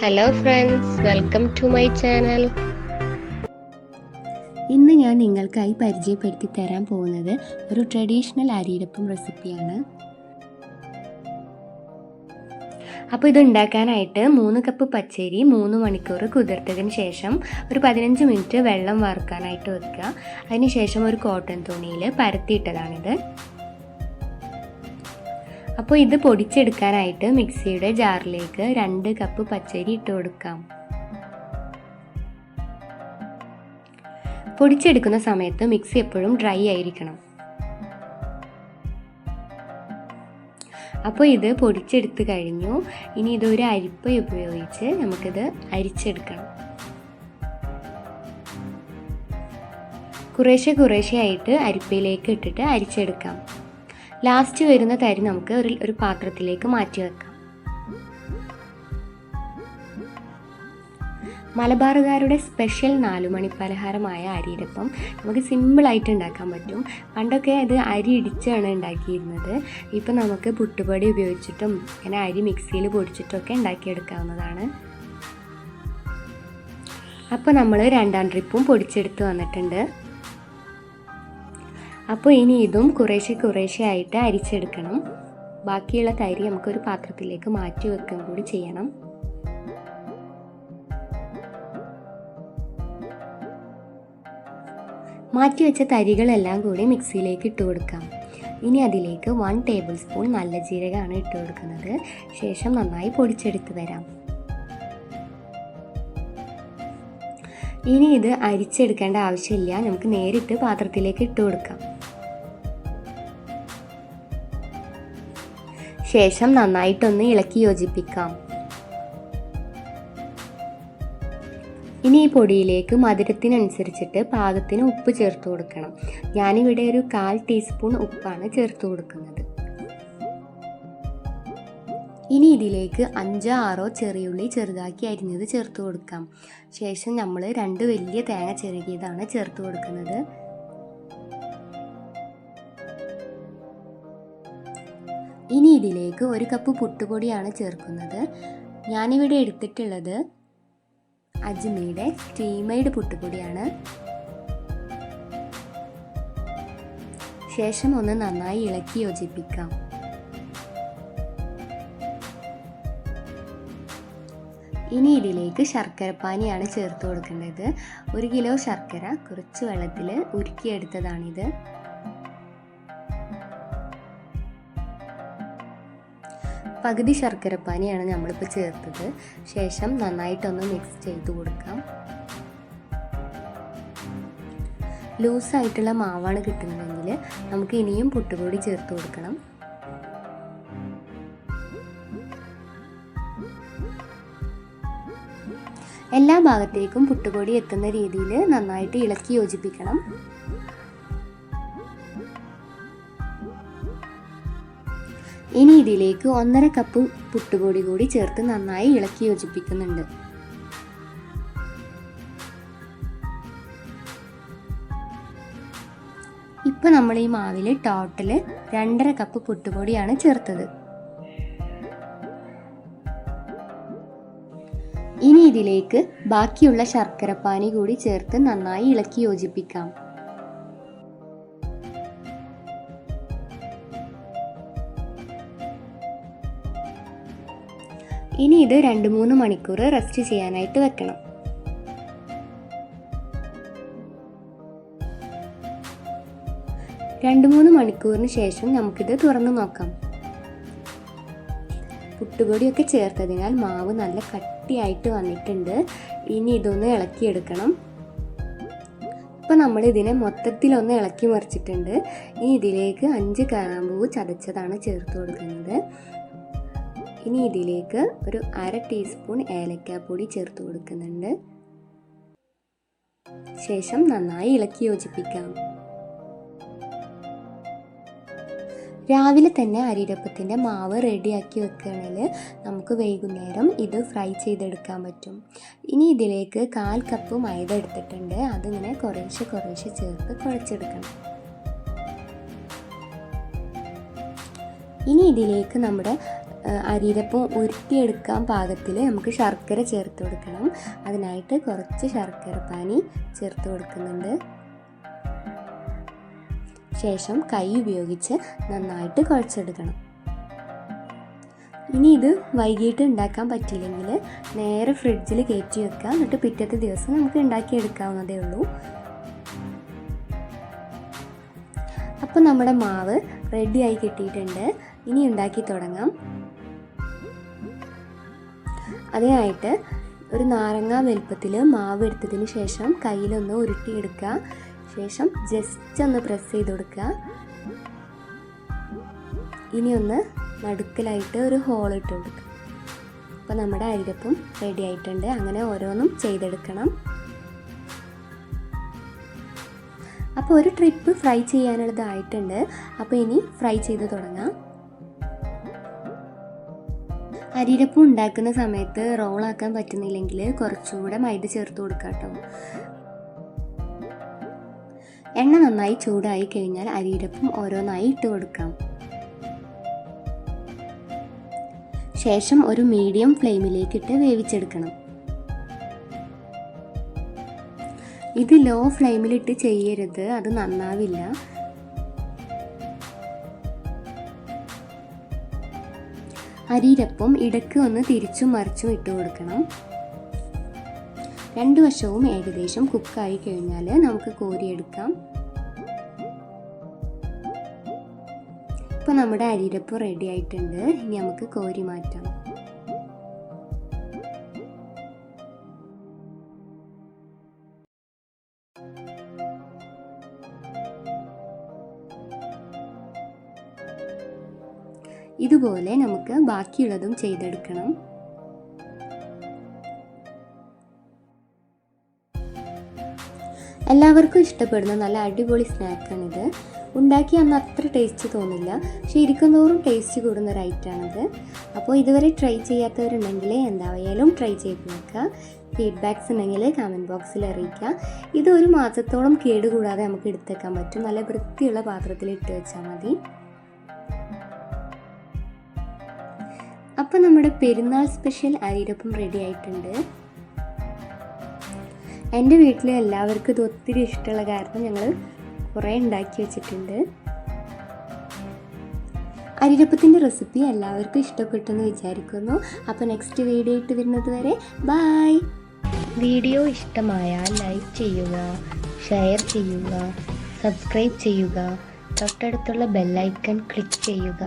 Hello friends, welcome to my channel. ഇന്ന് ഞാൻ നിങ്ങൾക്കായി പരിചയപ്പെടുത്തി തരാൻ പോകുന്നത് ഒരു ട്രഡീഷണൽ അരിയിരപ്പം റെസിപ്പിയാണ്. അപ്പോൾ ഇത് ഉണ്ടാക്കാനായിട്ട് 3 കപ്പ് പച്ചരി 3 മണിക്കൂർ കുതിർത്തതിന് ശേഷം ഒരു 15 മിനിറ്റ് വെള്ളം വറുക്കാനായിട്ട് വെക്കുക. അതിനുശേഷം ഒരു കോട്ടൺ തുണിയിൽ പരത്തിയിട്ടതാണിത്. അപ്പോൾ ഇത് പൊടിച്ചെടുക്കാനായിട്ട് മിക്സിയുടെ ജാറിലേക്ക് 2 കപ്പ് പച്ചരി ഇട്ട് കൊടുക്കാം. പൊടിച്ചെടുക്കുന്ന സമയത്ത് മിക്സി എപ്പോഴും ഡ്രൈ ആയിരിക്കണം. അപ്പോൾ ഇത് പൊടിച്ചെടുത്ത് കഴിഞ്ഞു. ഇനി ഇതൊരു അരിപ്പ ഉപയോഗിച്ച് നമുക്കിത് അരിച്ചെടുക്കണം. കുറേശ്ശെ ആയിട്ട് അരിപ്പയിലേക്ക് ഇട്ടിട്ട് അരിച്ചെടുക്കാം. ലാസ്റ്റ് വരുന്ന തരി നമുക്ക് ഒരു പാത്രത്തിലേക്ക് മാറ്റി വെക്കാം. മലബാറുകാരുടെ സ്പെഷ്യൽ 4 മണി പലഹാരമായ അരിയിരപ്പം നമുക്ക് സിമ്പിളായിട്ട് ഉണ്ടാക്കാൻ പറ്റും. പണ്ടൊക്കെ ഇത് അരി ഇടിച്ചാണ് ഉണ്ടാക്കിയിരുന്നത്. ഇപ്പം നമുക്ക് പുട്ടുപൊടി ഉപയോഗിച്ചിട്ടും അങ്ങനെ അരി മിക്സിയിൽ പൊടിച്ചിട്ടൊക്കെ ഉണ്ടാക്കിയെടുക്കാവുന്നതാണ്. അപ്പോൾ നമ്മൾ 2ാം ട്രിപ്പും പൊടിച്ചെടുത്ത് വന്നിട്ടുണ്ട്. അപ്പോൾ ഇനി ഇതും കുറേശ്ശെ ആയിട്ട് അരിച്ചെടുക്കണം. ബാക്കിയുള്ള തരി നമുക്കൊരു പാത്രത്തിലേക്ക് മാറ്റി വെക്കുകയും കൂടി ചെയ്യണം. മാറ്റിവെച്ച തരികളെല്ലാം കൂടി മിക്സിയിലേക്ക് ഇട്ട് കൊടുക്കാം. ഇനി അതിലേക്ക് 1 ടേബിൾ സ്പൂൺ നല്ല ജീരകമാണ് ഇട്ട് കൊടുക്കുന്നത്. ശേഷം നന്നായി പൊടിച്ചെടുത്ത് വരാം. ഇനി ഇത് അരിച്ചെടുക്കേണ്ട ആവശ്യമില്ല, നമുക്ക് നേരിട്ട് പാത്രത്തിലേക്ക് ഇട്ട് കൊടുക്കാം. ശേഷം നന്നായിട്ടൊന്ന് ഇളക്കി യോജിപ്പിക്കാം. ഇനി ഈ പൊടിയിലേക്ക് മധുരത്തിനനുസരിച്ചിട്ട് പാകത്തിന് ഉപ്പ് ചേർത്ത് കൊടുക്കണം. ഞാനിവിടെ ഒരു 1/4 ടീസ്പൂൺ ഉപ്പാണ് ചേർത്ത് കൊടുക്കുന്നത്. ഇനി ഇതിലേക്ക് 5-6 ചെറിയുള്ളി ചെറുതാക്കി അരിഞ്ഞത് ചേർത്ത് കൊടുക്കാം. ശേഷം നമ്മൾ 2 വലിയ തേങ്ങ ചിരകിയതാണ് ചേർത്ത് കൊടുക്കുന്നത്. ഇനി ഇതിലേക്ക് 1 കപ്പ് പുട്ടുപൊടിയാണ് ചേർക്കുന്നത്. ഞാനിവിടെ എടുത്തിട്ടുള്ളത് അജ്മിയുടെ സ്റ്റീമേഡ് പുട്ടുപൊടിയാണ്. ശേഷം ഒന്ന് നന്നായി ഇളക്കി യോജിപ്പിക്കാം. ഇനി ഇതിലേക്ക് ശർക്കരപ്പാനിയാണ് ചേർത്ത് കൊടുക്കേണ്ടത്. 1 കിലോ ശർക്കര കുറച്ച് വെള്ളത്തിൽ ഉരുക്കിയെടുത്തതാണിത്. പകുതി ശർക്കരപ്പാനിയാണ് നമ്മളിപ്പോൾ ചേർത്തത്. ശേഷം നന്നായിട്ടൊന്ന് മിക്സ് ചെയ്ത് കൊടുക്കാം. ലൂസായിട്ടുള്ള മാവാണ് കിട്ടുന്നതെങ്കിൽ നമുക്ക് ഇനിയും പുട്ടുപൊടി ചേർത്ത് കൊടുക്കണം. എല്ലാ ഭാഗത്തേക്കും പുട്ടുപൊടി എത്തുന്ന രീതിയിൽ നന്നായിട്ട് ഇളക്കി യോജിപ്പിക്കണം. ഇനി ഇതിലേക്ക് 1.5 കപ്പ് പുട്ടുപൊടി കൂടി ചേർത്ത് നന്നായി ഇളക്കി യോജിപ്പിക്കുന്നുണ്ട്. ഇപ്പം നമ്മൾ ഈ മാവിൽ ടോട്ടൽ 2.5 കപ്പ് പുട്ടുപൊടിയാണ് ചേർത്തത്. ഇനി ഇതിലേക്ക് ബാക്കിയുള്ള ശർക്കരപ്പാനി കൂടി ചേർത്ത് നന്നായി ഇളക്കി യോജിപ്പിക്കാം. ഇനി ഇത് 2-3 മണിക്കൂർ റെസ്റ്റ് ചെയ്യാനായിട്ട് വെക്കണം. രണ്ട് 3 മണിക്കൂറിന് ശേഷം നമുക്കിത് തുറന്നു നോക്കാം. പുട്ടുപൊടിയൊക്കെ ചേർത്തതിനാൽ മാവ് നല്ല കട്ടിയായിട്ട് വന്നിട്ടുണ്ട്. ഇനി ഇതൊന്ന് ഇളക്കിയെടുക്കണം. ഇപ്പോൾ നമ്മൾ ഇതിനെ മൊത്തത്തിലൊന്ന് ഇളക്കി മറിച്ചിട്ടുണ്ട്. ഇനി ഇതിലേക്ക് 5 കറാമ്പൂവ് ചതച്ചതാണ് ചേർത്ത് കൊടുക്കുന്നത്. ഇനി ഇതിലേക്ക് ഒരു 1/2 ടീസ്പൂൺ ഏലക്കാപ്പൊടി ചേർത്ത് കൊടുക്കുന്നുണ്ട്. ശേഷം നന്നായി ഇളക്കി യോജിപ്പിക്കാം. രാവിലെ തന്നെ അരിയിരപ്പത്തിൻ്റെ മാവ് റെഡിയാക്കി വെക്കുകയാണെങ്കിൽ നമുക്ക് വൈകുന്നേരം ഇത് ഫ്രൈ ചെയ്തെടുക്കാൻ പറ്റും. ഇനി ഇതിലേക്ക് 1/4 കപ്പ് മൈദ എടുത്തിട്ടുണ്ട്. അതിങ്ങനെ കുറേശ്ശെ ചേർത്ത് കുഴച്ചെടുക്കണം. ഇനി ഇതിലേക്ക് നമ്മുടെ അരിയിലപ്പം ഉരുട്ടിയെടുക്കാൻ പാകത്തിൽ നമുക്ക് ശർക്കര ചേർത്ത് കൊടുക്കണം. അതിനായിട്ട് കുറച്ച് ശർക്കര പാനി ചേർത്ത് കൊടുക്കുന്നുണ്ട്. ശേഷം കൈ ഉപയോഗിച്ച് നന്നായിട്ട് കുഴച്ചെടുക്കണം. ഇനി ഇത് വൈകിട്ട് ഉണ്ടാക്കാൻ പറ്റിയില്ലെങ്കിൽ നേരെ ഫ്രിഡ്ജിൽ കയറ്റി വെക്കുക. എന്നിട്ട് പിറ്റത്തെ ദിവസം നമുക്ക് ഉണ്ടാക്കിയെടുക്കാവുന്നതേ ഉള്ളൂ. അപ്പോൾ നമ്മുടെ മാവ് റെഡിയായി കിട്ടിയിട്ടുണ്ട്. ഇനി ഉണ്ടാക്കി തുടങ്ങാം. അതിനായിട്ട് ഒരു നാരങ്ങ വലുപ്പത്തിൽ മാവ് എടുത്തതിന് ശേഷം കയ്യിലൊന്ന് ഉരുട്ടിയെടുക്കുക. ശേഷം ജസ്റ്റ് ഒന്ന് പ്രസ് ചെയ്ത് കൊടുക്കുക. ഇനി ഒന്ന് നടുക്കലായിട്ട് ഒരു ഹോൾ ഇട്ട് കൊടുക്കുക. അപ്പോൾ നമ്മുടെ അരിരപ്പം റെഡി ആയിട്ടുണ്ട്. അങ്ങനെ ഓരോന്നും ചെയ്തെടുക്കണം. അപ്പോൾ ഒരു ട്രിപ്പ് ഫ്രൈ ചെയ്യാനുള്ളതായിട്ടുണ്ട്. അപ്പോൾ ഇനി ഫ്രൈ ചെയ്ത് തുടങ്ങാം. അരിരപ്പം ഉണ്ടാക്കുന്ന സമയത്ത് റോളാക്കാൻ പറ്റുന്നില്ലെങ്കിൽ കുറച്ചുകൂടെ മൈദ ചേർത്ത് കൊടുക്കാം കേട്ടോ. എണ്ണ നന്നായി ചൂടായി കഴിഞ്ഞാൽ അരിരപ്പം ഓരോന്നായി ഇട്ട് കൊടുക്കാം. ശേഷം ഒരു മീഡിയം ഫ്ലെയിമിലേക്കിട്ട് വേവിച്ചെടുക്കണം. ഇത് ലോ ഫ്ലെയിമിലിട്ട് ചെയ്യരുത്, അത് നന്നാവില്ല. അരിരപ്പം ഇടയ്ക്ക് ഒന്ന് തിരിച്ചും മറിച്ചും ഇട്ട് കൊടുക്കണം. രണ്ട് വശവും ഏകദേശം കുക്കായി കഴിഞ്ഞാൽ നമുക്ക് കോരിയെടുക്കാം. ഇപ്പോൾ നമ്മുടെ അരിരപ്പം റെഡി ആയിട്ടുണ്ട്. ഇനി നമുക്ക് കോരി മാറ്റാം. ഇതുപോലെ നമുക്ക് ബാക്കിയുള്ളതും ചെയ്തെടുക്കണം. എല്ലാവർക്കും ഇഷ്ടപ്പെടുന്ന നല്ല അടിപൊളി സ്നാക്കാണിത്. ഉണ്ടാക്കി അന്ന് അത്ര ടേസ്റ്റ് തോന്നില്ല, പക്ഷേ ഇരിക്കുന്നതോറും ടേസ്റ്റ് കൂടുന്ന ഒരു ഐറ്റമാണിത്. അപ്പോൾ ഇതുവരെ ട്രൈ ചെയ്യാത്തവരുണ്ടെങ്കിൽ എന്തായാലും ട്രൈ ചെയ്ത് നോക്കുക. ഫീഡ്ബാക്ക്സ് ഉണ്ടെങ്കിൽ കമൻറ്റ് ബോക്സിൽ അറിയിക്കുക. ഇത് ഒരു മാസത്തോളം കേടുകൂടാതെ നമുക്ക് എടുത്തേക്കാൻ പറ്റും. നല്ല വൃത്തിയുള്ള പാത്രത്തിൽ ഇട്ട് വെച്ചാൽ മതി. അപ്പോൾ നമ്മുടെ പെരുന്നാൾ സ്പെഷ്യൽ അരിരപ്പം റെഡി ആയിട്ടുണ്ട്. എൻ്റെ വീട്ടിൽ എല്ലാവർക്കും ഇത് ഒത്തിരി ഇഷ്ടമുള്ള കാരണം ഞങ്ങൾ കുറേ ഉണ്ടാക്കി വെച്ചിട്ടുണ്ട്. അരിരപ്പത്തിൻ്റെ റെസിപ്പി എല്ലാവർക്കും ഇഷ്ടപ്പെട്ടെന്ന് വിചാരിക്കുന്നു. അപ്പോൾ നെക്സ്റ്റ് വീഡിയോ ഇട്ട് വരുന്നത് വരെ ബൈ. വീഡിയോ ഇഷ്ടമായാൽ ലൈക്ക് ചെയ്യുക, ഷെയർ ചെയ്യുക, സബ്സ്ക്രൈബ് ചെയ്യുക, തൊട്ടടുത്തുള്ള ബെല്ലൈക്കൺ ക്ലിക്ക് ചെയ്യുക.